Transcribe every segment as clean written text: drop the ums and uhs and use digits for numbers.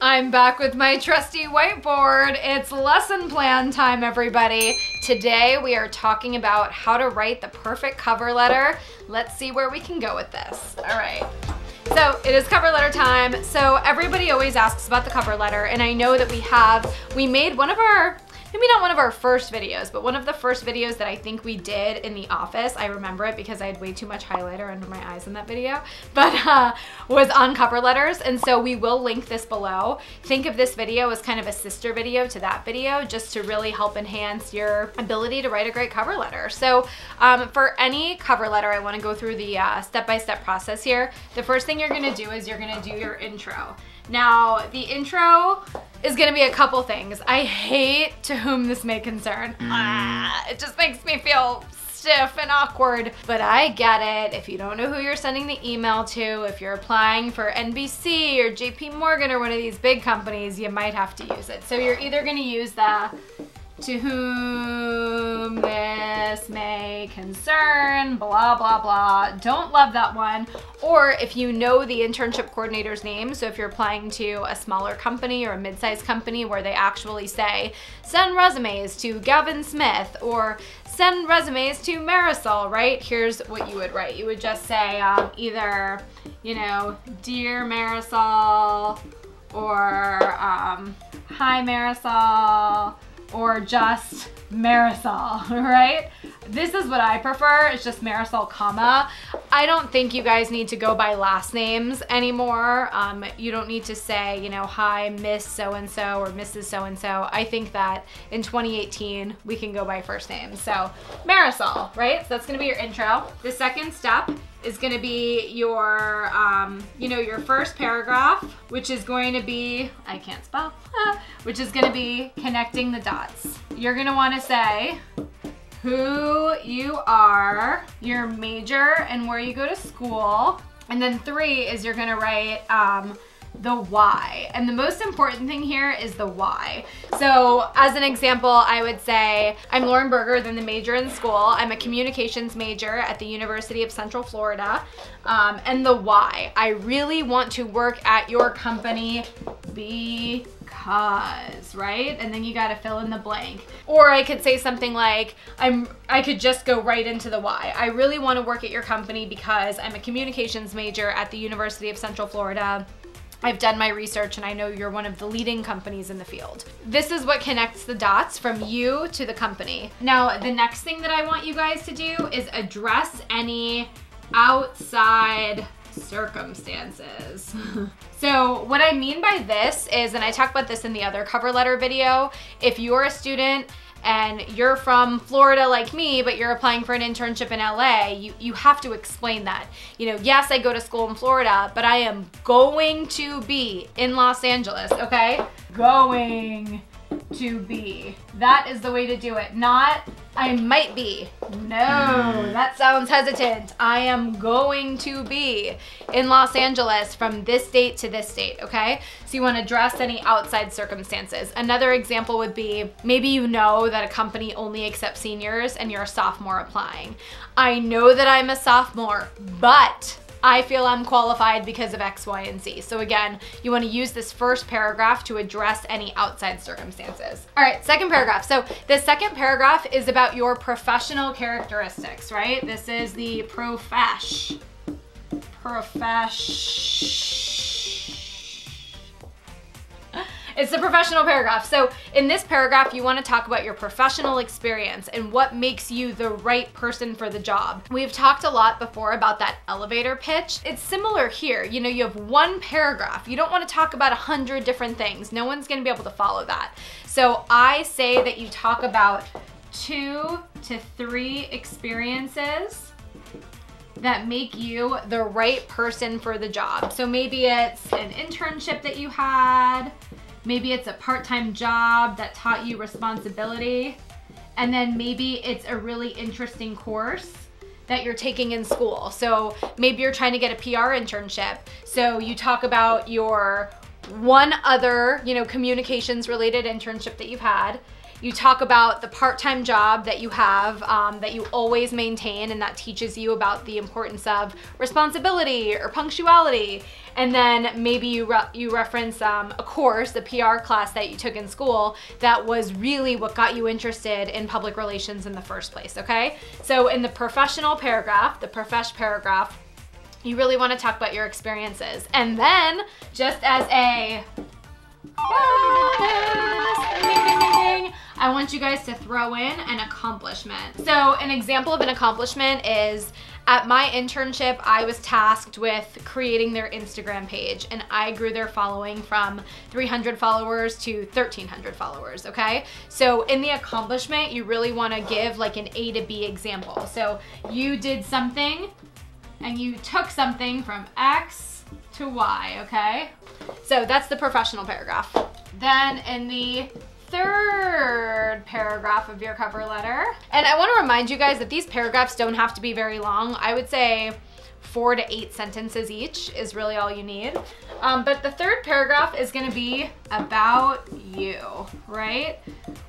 I'm back with my trusty whiteboard. It's lesson plan time, everybody. Today we are talking about how to write the perfect cover letter. Let's see where we can go with this. All right. So it is cover letter time. So everybody always asks about the cover letter, and I know that we made one of our, maybe not one of our first videos, but one of the first videos that I think we did in the office. I remember it because I had way too much highlighter under my eyes in that video, but was on cover letters. And so we will link this below. Think of this video as kind of a sister video to that video, just to really help enhance your ability to write a great cover letter. So for any cover letter, I want to go through the step-by-step process here. The first thing you're going to do is you're going to do your intro. Now, the intro is gonna be a couple things. I hate to whom this may concern. It just makes me feel stiff and awkward, but I get it. If you don't know who you're sending the email to, if you're applying for NBC or JP Morgan or one of these big companies, you might have to use it. So you're either gonna use the "to whom this may concern," blah, blah, blah. Don't love that one. Or if you know the internship coordinator's name, so if you're applying to a smaller company or a mid-sized company where they actually say, "Send resumes to Gavin Smith," or "Send resumes to Marisol," right? Here's what you would write. You would just say either, you know, "Dear Marisol," or "Hi Marisol," or just Marisol, right? This is what I prefer. It's just Marisol, comma. I don't think you guys need to go by last names anymore. You don't need to say, you know, "Hi, Miss so-and-so" or "Mrs. so-and-so." I think that in 2018, we can go by first names. So Marisol, right? So that's gonna be your intro. The second step is gonna be your, you know, your first paragraph, which is going to be, I can't spell, which is gonna be connecting the dots. You're gonna wanna say who you are, your major, and where you go to school. And then 3 is you're gonna write the why. And the most important thing here is the why. So as an example, I would say, "I'm Lauren Berger, then the major in school. I'm a communications major at the University of Central Florida. And the why. I really want to work at your company because," right? And then you gotta fill in the blank. Or I could say something like, I could just go right into the why. "I really want to work at your company because I'm a communications major at the University of Central Florida. I've done my research and I know you're one of the leading companies in the field." This is what connects the dots from you to the company. Now, the next thing that I want you guys to do is address any outside circumstances. So what I mean by this is, and I talked about this in the other cover letter video, if you're a student and you're from Florida like me, but you're applying for an internship in LA, you have to explain that. You know, yes, I go to school in Florida, but I am going to be in Los Angeles, okay? Going to be. That is the way to do it. Not, "I might be." No, that sounds hesitant. I am going to be in Los Angeles from this date to this date, okay? So you want to address any outside circumstances. Another example would be, maybe you know that a company only accepts seniors and you're a sophomore applying. "I know that I'm a sophomore, but I feel I'm qualified because of X, Y, and Z." So again, you want to use this first paragraph to address any outside circumstances. All right, second paragraph. So the second paragraph is about your professional characteristics, right? This is the It's the professional paragraph. So in this paragraph, you want to talk about your professional experience and what makes you the right person for the job. We've talked a lot before about that elevator pitch. It's similar here. You know, you have one paragraph. You don't want to talk about 100 different things. No one's going to be able to follow that. So I say that you talk about 2 to 3 experiences that make you the right person for the job. So maybe it's an internship that you had. Maybe it's a part-time job that taught you responsibility. And then maybe it's a really interesting course that you're taking in school. So maybe you're trying to get a PR internship. So you talk about your one other, you know, communications related internship that you've had. You talk about the part-time job that you have, that you always maintain, and that teaches you about the importance of responsibility or punctuality. And then maybe you reference a course, the PR class that you took in school that was really what got you interested in public relations in the first place, okay? So in the professional paragraph, the profesh paragraph, you really want to talk about your experiences. And then, just as a I want you guys to throw in an accomplishment. So an example of an accomplishment is, at my internship, I was tasked with creating their Instagram page, and I grew their following from 300 followers to 1,300 followers, okay? So in the accomplishment, you really wanna give like an A to B example. So you did something, and you took something from X to Y, okay? So that's the professional paragraph. Then in the third paragraph of your cover letter, and I want to remind you guys that these paragraphs don't have to be very long. I would say 4 to 8 sentences each is really all you need. But the third paragraph is going to be about you, right?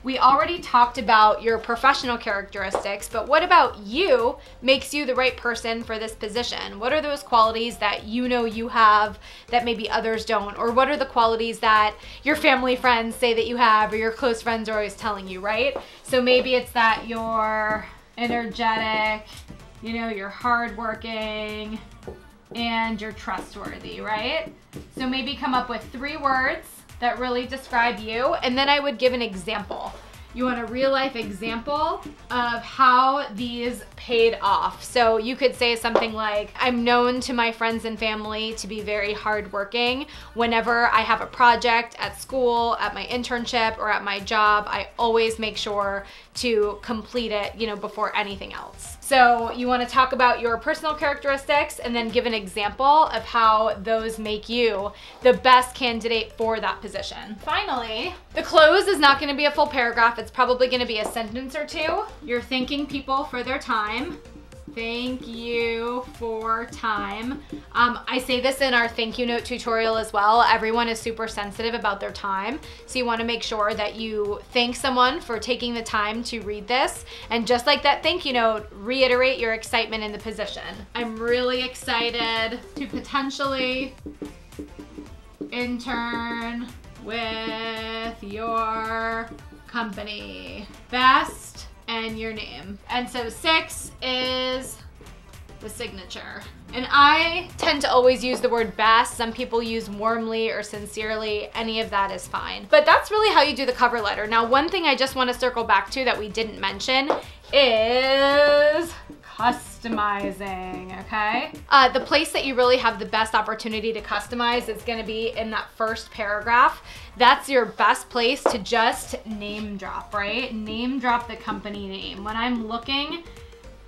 We already talked about your professional characteristics, but what about you makes you the right person for this position? What are those qualities that you know you have that maybe others don't? Or what are the qualities that your family friends say that you have, or your close friends are always telling you, right? So maybe it's that you're energetic, you know, you're hardworking, and you're trustworthy, right? So maybe come up with 3 words that really describe you, and then I would give an example. You want a real life example of how these paid off. So you could say something like, I'm known to my friends and family to be very hardworking. Whenever I have a project at school, at my internship, or at my job, I always make sure to complete it, you know, before anything else. So you want to talk about your personal characteristics and then give an example of how those make you the best candidate for that position. Finally, the close is not going to be a full paragraph. It's probably going to be a sentence or 2. You're thanking people for their time. Thank you for time. I say this in our thank you note tutorial as well. Everyone is super sensitive about their time. So you want to make sure that you thank someone for taking the time to read this. And just like that thank you note, reiterate your excitement in the position. I'm really excited to potentially intern with your company. Best and your name. And so 6 is the signature. And I tend to always use the word best. Some people use warmly or sincerely. Any of that is fine. But that's really how you do the cover letter. Now, one thing I just want to circle back to that we didn't mention is customizing, okay? The place that you really have the best opportunity to customize is gonna be in that first paragraph. That's your best place to just name drop, right? Name drop the company name. When I'm looking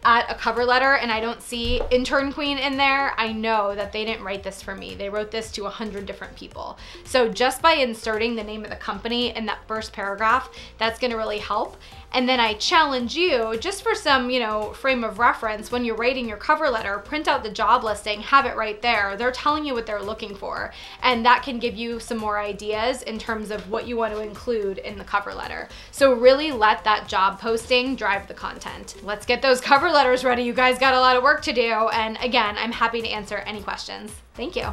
at a cover letter and I don't see Intern Queen in there, I know that they didn't write this for me. They wrote this to 100 different people. So just by inserting the name of the company in that first paragraph, that's gonna really help. And then I challenge you, just for some, you know, frame of reference, when you're writing your cover letter, print out the job listing, have it right there. They're telling you what they're looking for. And that can give you some more ideas in terms of what you want to include in the cover letter. So really let that job posting drive the content. Let's get those cover letters ready. You guys got a lot of work to do. And again, I'm happy to answer any questions. Thank you.